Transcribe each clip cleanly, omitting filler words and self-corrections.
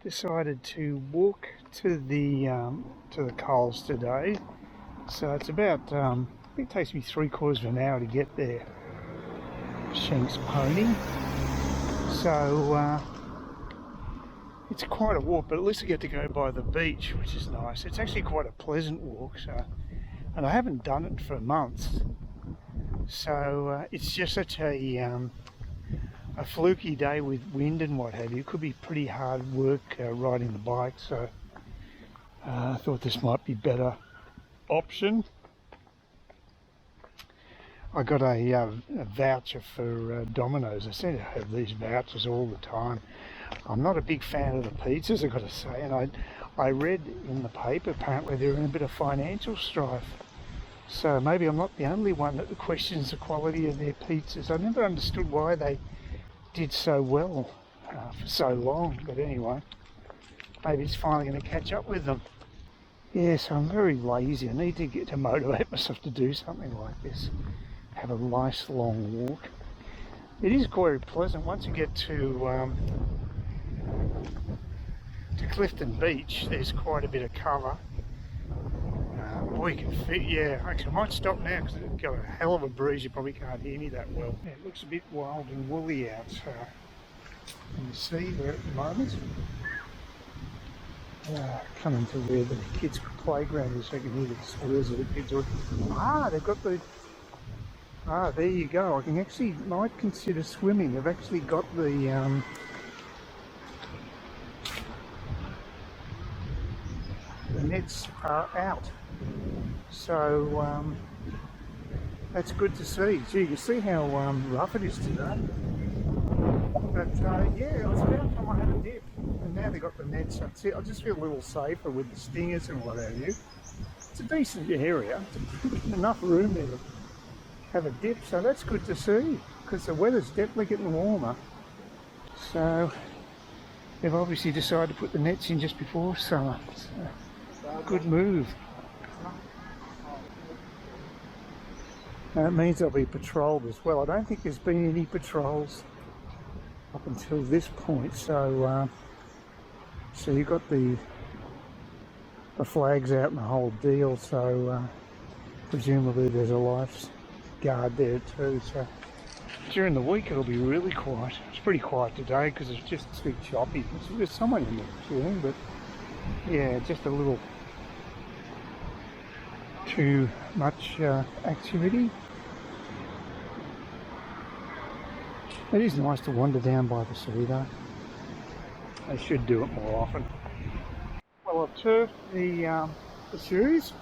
Decided to walk to the Coles today. So it's about I think it takes me 3/4 of an hour to get there. Shanks Pony. So it's quite a walk, but at least I get to go by the beach, which is nice. It's actually quite a pleasant walk. And I haven't done it for months. So it's just such a fluky day with wind and what have you. It could be pretty hard work riding the bike, so I thought this might be a better option. I got a voucher for Domino's. I seem to have these vouchers all the time. I'm not a big fan of the pizzas, I've got to say, and I read in the paper apparently they're in a bit of financial strife. So maybe I'm not the only one that questions the quality of their pizzas. I never understood why they did so well for so long, but anyway, maybe it's finally going to catch up with them. Yeah, so I'm very lazy. I need to get to motivate myself to do something like this. Have a nice long walk. It is quite pleasant once you get to Clifton Beach. There's quite a bit of cover. Boy, you can fit. Yeah, actually, I might stop now because it's got a hell of a breeze. You probably can't hear me that well. Yeah, it looks a bit wild and woolly out in the sea there at the moment. Coming to where the kids' playground is, so I can hear the squeals of the kids. They've got the. There you go. I can actually might consider swimming. They've actually got the nets are out. So that's good to see. So you can see how rough it is today. But yeah, it's about time I had a dip. And now they've got the nets. I just feel a little safer with the stingers and what have you. It's a decent area. It's enough room there to have a dip. So that's good to see because the weather's definitely getting warmer. So they've obviously decided to put the nets in just before summer. So, good move. And it means they'll be patrolled as well. I don't think there's been any patrols up until this point. So you've got the flags out and the whole deal. So presumably there's a lifeguard there too. So during the week it'll be really quiet. It's pretty quiet today because it's just too choppy. There's someone in there chilling, but yeah, just a little too much activity. It is nice to wander down by the sea though. They should do it more often. Well, I've turfed the shoes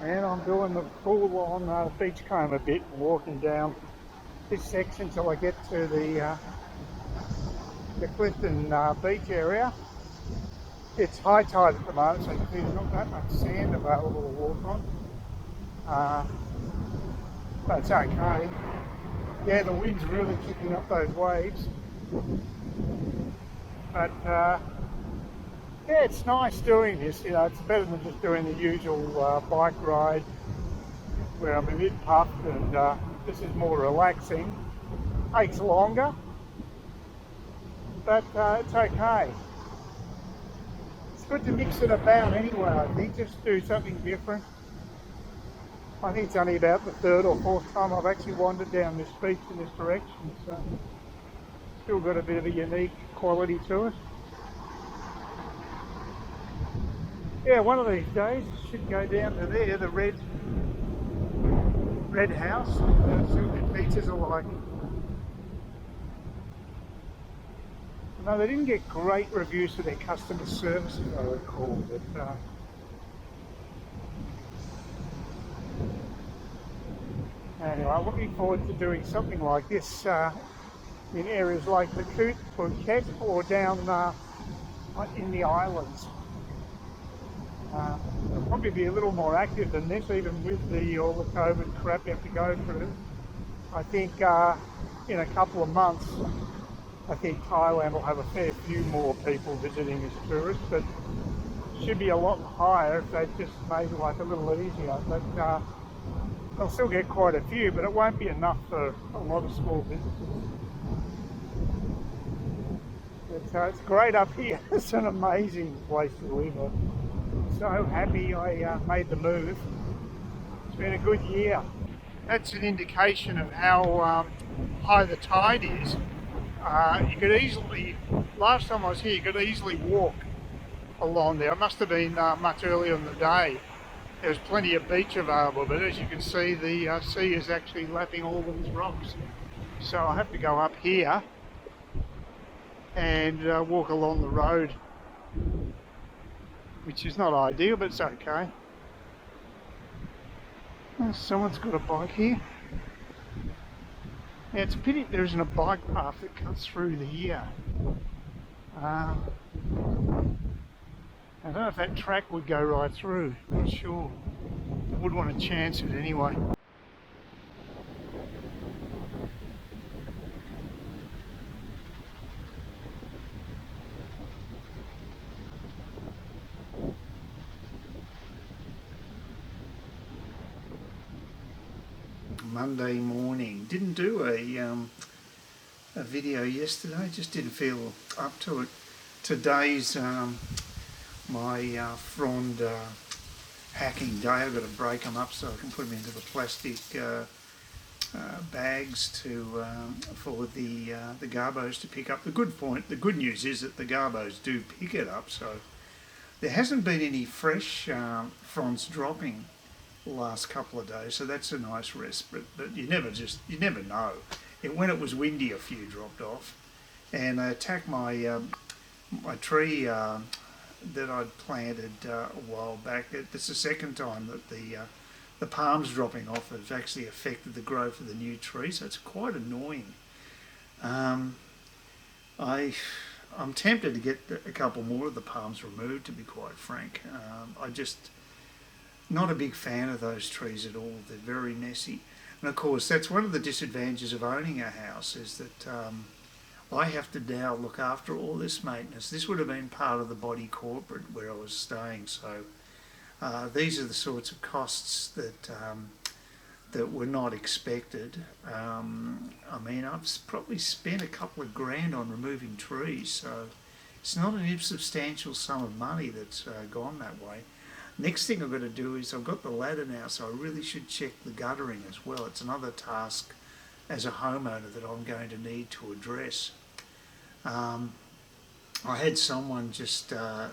and I'm doing the full on beachcomb a bit, walking down this section till I get to the Clifton Beach area. It's high tide at the moment, so you can see there's not that much sand available to walk on. But it's okay. Yeah, the wind's really kicking up those waves. But yeah, it's nice doing this. You know, it's better than just doing the usual bike ride where I'm a bit puffed, and this is more relaxing. Takes longer, but it's okay. It's good to mix it about anyway, I think, just do something different. I think it's only about the third or fourth time I've actually wandered down this beach in this direction, so still got a bit of a unique quality to it. Yeah, one of these days I should go down to there, the red house, see what the pizzas are like. No, they didn't get great reviews for their customer service, as I recall, but anyway, I'm looking forward to doing something like this in areas like the Phuket or down in the islands. It'll probably be a little more active than this, even with all the COVID crap you have to go through. I think in a couple of months, I think Thailand will have a fair few more people visiting as tourists, but it should be a lot higher if they just made life a little easier. But they'll still get quite a few, but it won't be enough for a lot of small businesses. It's great up here. It's an amazing place to live. I'm so happy I made the move. It's been a good year. That's an indication of how high the tide is. You could easily, last time I was here, you could easily walk along there. It must have been much earlier in the day. There was plenty of beach available, but as you can see, the sea is actually lapping all these rocks. So I have to go up here and walk along the road, which is not ideal, but it's okay. Someone's got a bike here. Yeah, it's a pity there isn't a bike path that cuts through the here. I don't know if that track would go right through, I'm not sure. I would want to chance it anyway. Monday morning. Didn't do a video yesterday, just didn't feel up to it. Today's my frond hacking day. I've got to break them up so I can put them into the plastic bags to for the garbos to pick up. The good news is that the garbos do pick it up, so there hasn't been any fresh fronds dropping the last couple of days, so that's a nice rest. But you never know. When it was windy, a few dropped off, and I attacked my my tree that I'd planted a while back. It's the second time that the palms dropping off have actually affected the growth of the new tree, so it's quite annoying. I'm tempted to get a couple more of the palms removed, to be quite frank. I just not a big fan of those trees at all. They're very messy. And of course, that's one of the disadvantages of owning a house, is that I have to now look after all this maintenance. This would have been part of the body corporate where I was staying, so these are the sorts of costs that were not expected. I mean, I've probably spent a couple of grand on removing trees, so it's not an insubstantial sum of money that's gone that way. Next thing I've got to do is, I've got the ladder now, so I really should check the guttering as well. It's another task as a homeowner that I'm going to need to address. I had someone just that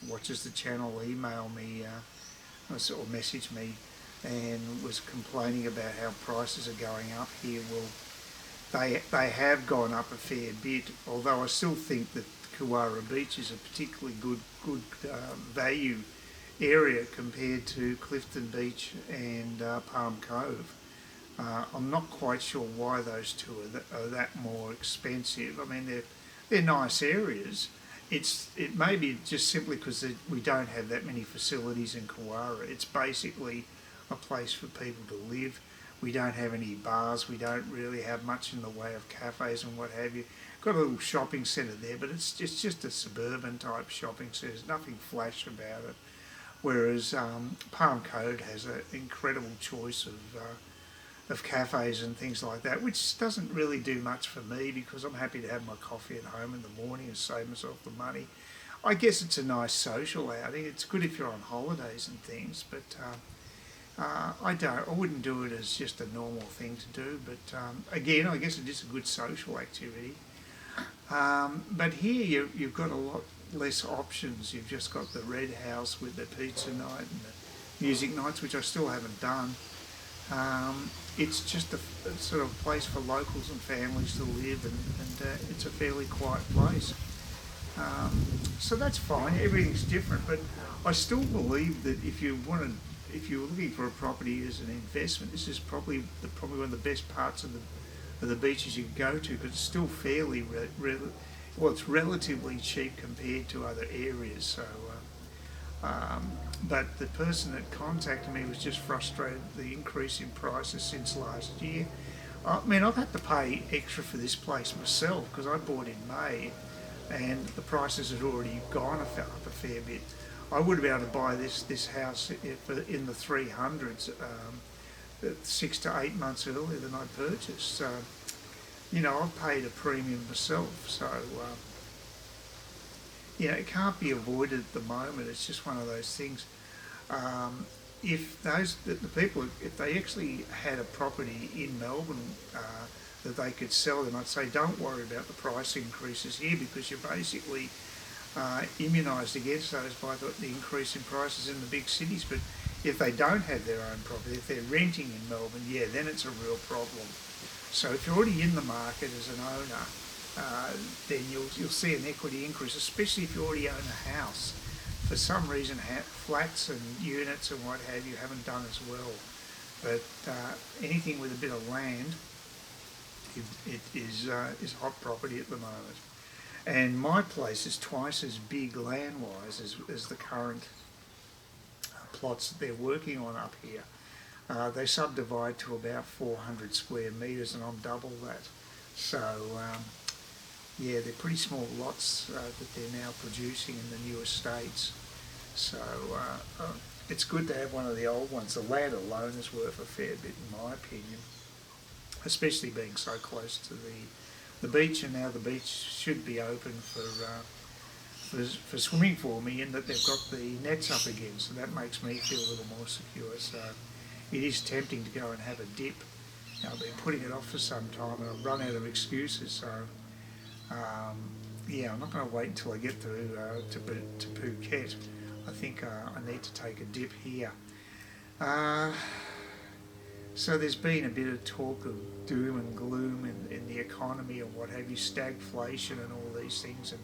watches the channel email me or message me and was complaining about how prices are going up here. Well, they have gone up a fair bit, although I still think that Koowarra Beach is a particularly good value area compared to Clifton Beach and Palm Cove. I'm not quite sure why those two are that more expensive. I mean, they're nice areas. It may be just simply because we don't have that many facilities in Koowarra. It's basically a place for people to live. We don't have any bars. We don't really have much in the way of cafes and what have you. Got a little shopping centre there, but it's just a suburban type shopping centre. There's nothing flash about it. Whereas Palm Cove has an incredible choice of cafes and things like that, which doesn't really do much for me because I'm happy to have my coffee at home in the morning and save myself the money. I guess it's a nice social outing. It's good if you're on holidays and things, but I wouldn't do it as just a normal thing to do. But again, I guess it is a good social activity. But here you've got a lot less options. You've just got the Red House with the pizza night and the music nights, which I still haven't done. It's just a sort of place for locals and families to live, and it's a fairly quiet place. So that's fine. Everything's different, but I still believe that if you're looking for a property as an investment, this is probably one of the best parts of the beaches you can go to, because it's still fairly it's relatively cheap compared to other areas. So, but the person that contacted me was just frustrated at the increase in prices since last year. I mean, I've had to pay extra for this place myself because I bought in May, and the prices had already gone up a fair bit. I would have been able to buy this house in the 300s 6 to 8 months earlier than I purchased. So, you know, I've paid a premium myself. So it can't be avoided at the moment. It's just one of those things. Um, if the people, if they actually had a property in Melbourne that they could sell, then I'd say don't worry about the price increases here, because you're basically immunised against those by the increase in prices in the big cities. But if they don't have their own property, if they're renting in Melbourne, yeah, then it's a real problem. So if you're already in the market as an owner, then you'll see an equity increase, especially if you already own a house. For some reason, flats and units and what have you haven't done as well. But anything with a bit of land, it is hot property at the moment. And my place is twice as big land-wise as the current plots that they're working on up here. They subdivide to about 400 square metres, and I'm double that. So, yeah, they're pretty small lots that they're now producing in the new estates. So it's good to have one of the old ones. The land alone is worth a fair bit, in my opinion, especially being so close to the beach. And now the beach should be open for swimming for me, in that they've got the nets up again, so that makes me feel a little more secure. So it is tempting to go and have a dip. I've been putting it off for some time, and I've run out of excuses. So yeah, I'm not going to wait until I get to Phuket. I think I need to take a dip here. So there's been a bit of talk of doom and gloom in the economy and what have you, stagflation and all these things, and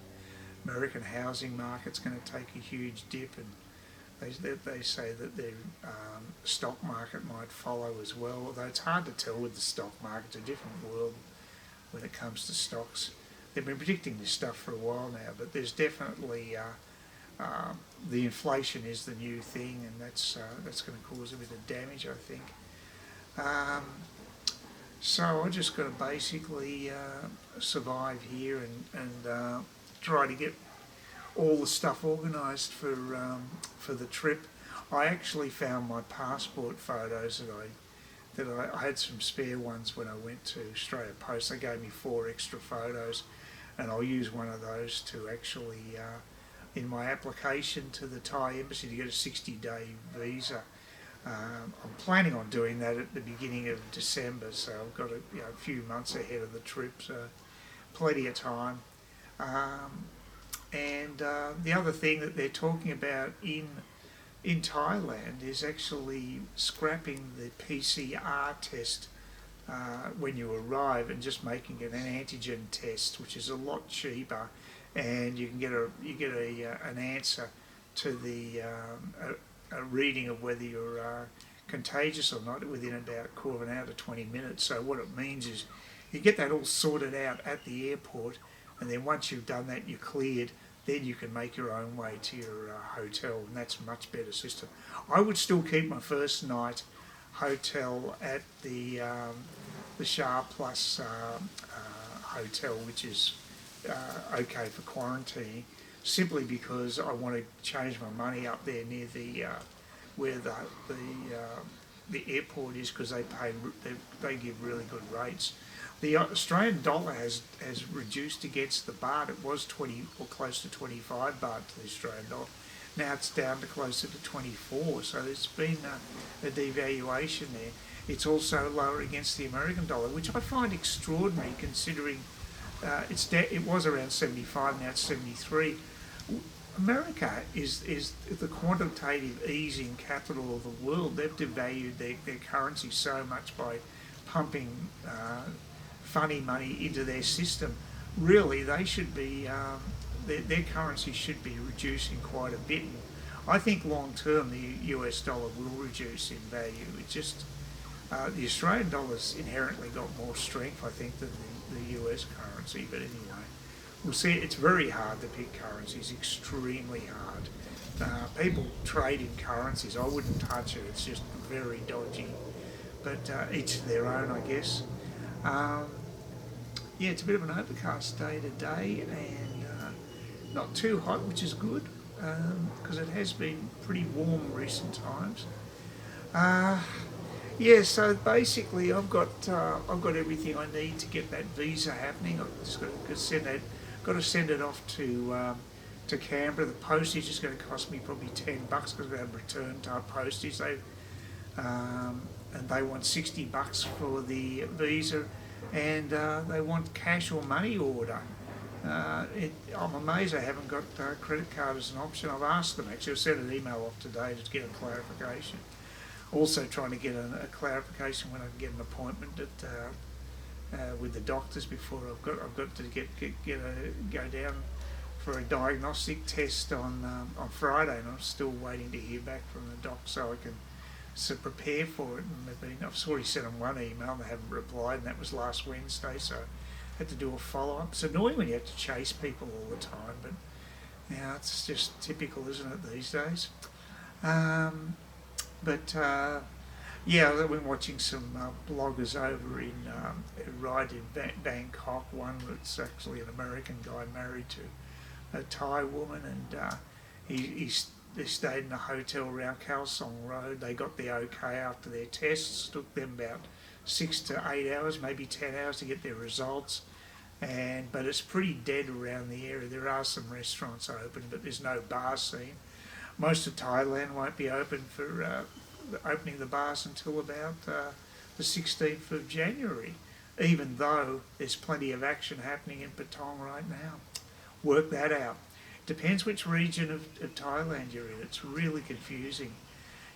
American housing market's going to take a huge dip, and they say that the stock market might follow as well, although it's hard to tell with the stock market. It's a different world when it comes to stocks. They've been predicting this stuff for a while now, but there's definitely the inflation is the new thing, and that's going to cause a bit of damage, I think. So I just got to basically survive here and try to get all the stuff organised for the trip. I actually found my passport photos that I had some spare ones when I went to Australia Post. They gave me 4 extra photos, and I'll use one of those to actually in my application to the Thai embassy to get a 60-day visa. I'm planning on doing that at the beginning of December, so I've got a few months ahead of the trip, so plenty of time. And the other thing that they're talking about in Thailand is actually scrapping the PCR test when you arrive, and just making it an antigen test, which is a lot cheaper, and you can get an answer to the a reading of whether you're contagious or not within about a quarter of an hour to 20 minutes. So what it means is you get that all sorted out at the airport, and then once you've done that, you're cleared, then you can make your own way to your hotel, and that's a much better system. I would still keep my first night hotel at the Shah Plus hotel, which is okay for quarantining, simply because I want to change my money up there near the where the airport is, because they give really good rates. The Australian dollar has reduced against the baht. It was 20 or close to 25 baht to the Australian dollar. Now it's down to closer to 24. So there's been a devaluation there. It's also lower against the American dollar, which I find extraordinary, considering it was around 75. Now it's 73. America is the quantitative easing capital of the world. They've devalued their currency so much by pumping funny money into their system. Really, they should be their currency should be reducing quite a bit. I think long term the US dollar will reduce in value. It just the Australian dollar's inherently got more strength, I think, than the US currency. But anyway, we'll see. It's very hard to pick currencies, extremely hard. People trade in currencies. I wouldn't touch it. It's just very dodgy. But each their own, I guess. Yeah, it's a bit of an overcast day today, and not too hot, which is good, because it has been pretty warm recent times. Yeah, so basically I've got everything I need to get that visa happening. I've just got to send it off to to Canberra. The postage is going to cost me probably $10 because we have return type postage. And they want $60 for the visa, and they want cash or money order. I'm amazed they haven't got credit card as an option. I've asked them actually. I sent an email off today to get a clarification. Also trying to get a clarification when I can get an appointment with the doctors before I've got to go down for a diagnostic test on Friday, and I'm still waiting to hear back from the doc so I can prepare for it. And I've already sent them one email and they haven't replied, and that was last Wednesday, so I had to do a follow-up. It's annoying when you have to chase people all the time, but now it's just typical, isn't it, these days? Yeah, I've been watching some bloggers over in right in Bangkok. One that's actually an American guy married to a Thai woman, and they stayed in a hotel around Khao Song Road. They got the okay after their tests. Took them about 6 to 8 hours, maybe 10 hours to get their results. But it's pretty dead around the area. There are some restaurants open, but there's no bar scene. Most of Thailand won't be open for opening the bars until about the 16th of January, even though there's plenty of action happening in Patong right now. Work that out. Depends which region of Thailand you're in. It's really confusing.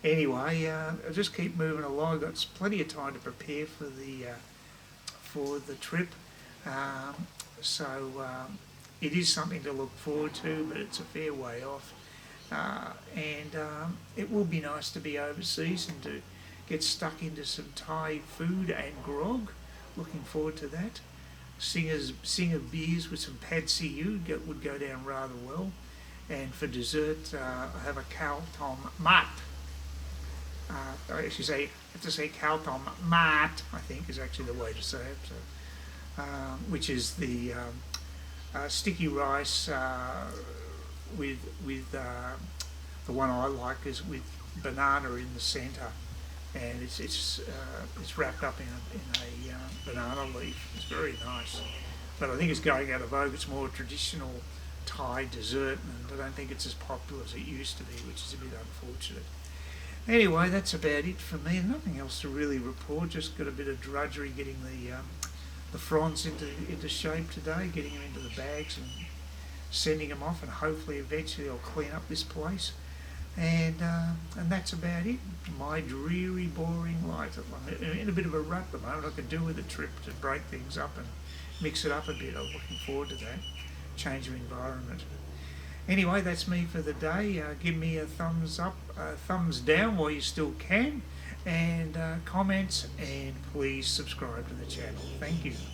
Anyway, I'll just keep moving along. I've got plenty of time to prepare for the trip. It is something to look forward to, but it's a fair way off. It will be nice to be overseas and to get stuck into some Thai food and grog. Looking forward to that. Singer beers with some pad see would go down rather well. And for dessert, I have a khao tom mat. I have to say khao tom mat, I think is actually the way to say it. So, which is the sticky rice with the one I like is with banana in the centre, and it's wrapped up in a banana leaf. It's very nice, but I think it's going out of vogue. It's more traditional Thai dessert, and I don't think it's as popular as it used to be, which is a bit unfortunate. Anyway, that's about it for me. Nothing else to really report. Just got a bit of drudgery getting the fronds into shape today, getting them into the bags and sending them off, and hopefully eventually I'll clean up this place. And that's about it. My dreary, boring life. I'm in a bit of a rut at the moment. I could do with a trip to break things up and mix it up a bit. I'm looking forward to that. Change of environment. Anyway, that's me for the day. Give me a thumbs up, thumbs down while you still can, and comments, and please subscribe to the channel. Thank you.